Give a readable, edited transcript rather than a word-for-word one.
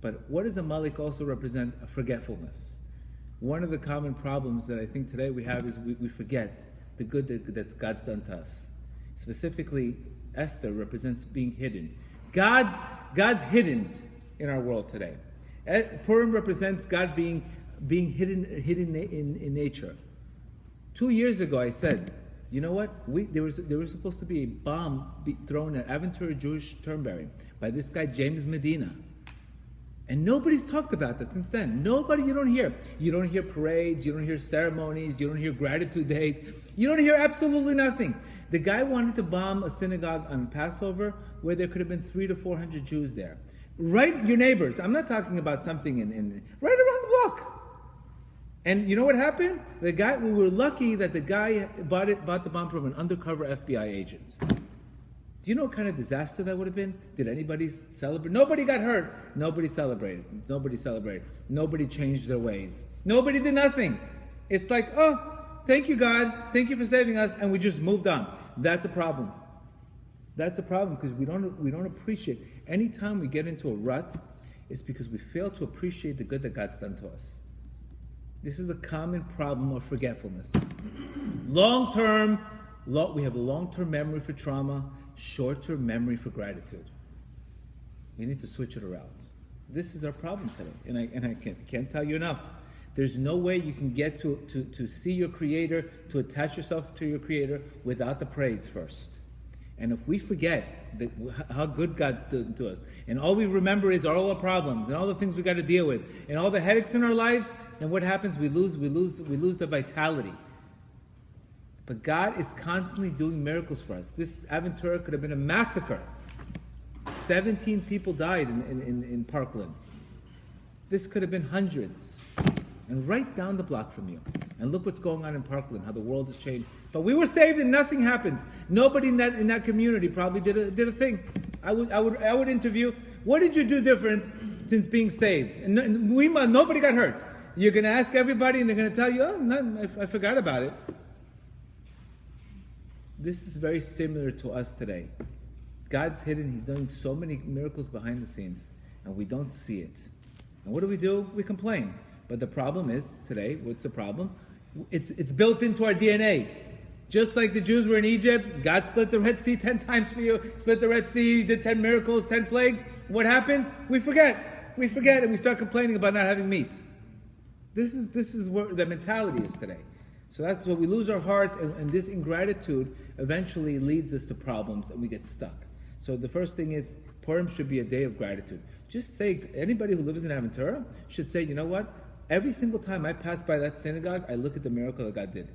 But what does amalek also represent? A forgetfulness. One of the common problems that I think today we have is we forget the good that God's done to us. Specifically, Esther represents being hidden. God's hidden in our world today. Purim represents God being hidden in nature. 2 years ago, I said, you know what? There was supposed to be a bomb thrown at Aventura Jewish Turnberry by this guy James Medina. And nobody's talked about that since then. You don't hear parades, you don't hear ceremonies, you don't hear gratitude days, you don't hear absolutely nothing. The guy wanted to bomb a synagogue on Passover where there could have been 300 to 400 Jews there. Right, your neighbors. I'm not talking about something in right around the block. And you know what happened? We were lucky that the guy bought the bomb from an undercover FBI agent. Do you know what kind of disaster that would have been? Did anybody celebrate? Nobody got hurt. Nobody celebrated. Nobody changed their ways. Nobody did nothing. It's like, oh, thank you, God. Thank you for saving us. And we just moved on. That's a problem. That's a problem because we don't appreciate. Anytime we get into a rut, it's because we fail to appreciate the good that God's done to us. This is a common problem of forgetfulness. We have a long-term memory for trauma, short-term memory for gratitude. We need to switch it around. This is our problem today, and I can't tell you enough. There's no way you can get to see your Creator, to attach yourself to your Creator without the praise first. And if we forget how good God's done to us, and all we remember is all our problems and all the things we got to deal with, and all the headaches in our life, then what happens? We lose the vitality. But God is constantly doing miracles for us. This Aventura could have been a massacre. 17 people died in Parkland. This could have been hundreds. And right down the block from you. And look what's going on in Parkland, how the world has changed. But we were saved and nothing happens. Nobody in that community probably did a thing. I would interview, what did you do different since being saved? And nobody got hurt. You're going to ask everybody and they're going to tell you, oh, I forgot about it. This is very similar to us today. God's hidden. He's doing so many miracles behind the scenes, and we don't see it. And what do? We complain. But the problem is, today, what's the problem? It's built into our DNA. Just like the Jews were in Egypt, God split the Red Sea 10 times for you, split the Red Sea, did 10 miracles, 10 plagues. What happens? We forget, and we start complaining about not having meat. This is where the mentality is today. So that's where we lose our heart, and this ingratitude eventually leads us to problems, and we get stuck. So the first thing is, Purim should be a day of gratitude. Just say, anybody who lives in Aventura should say, you know what? Every single time I pass by that synagogue, I look at the miracle that God did.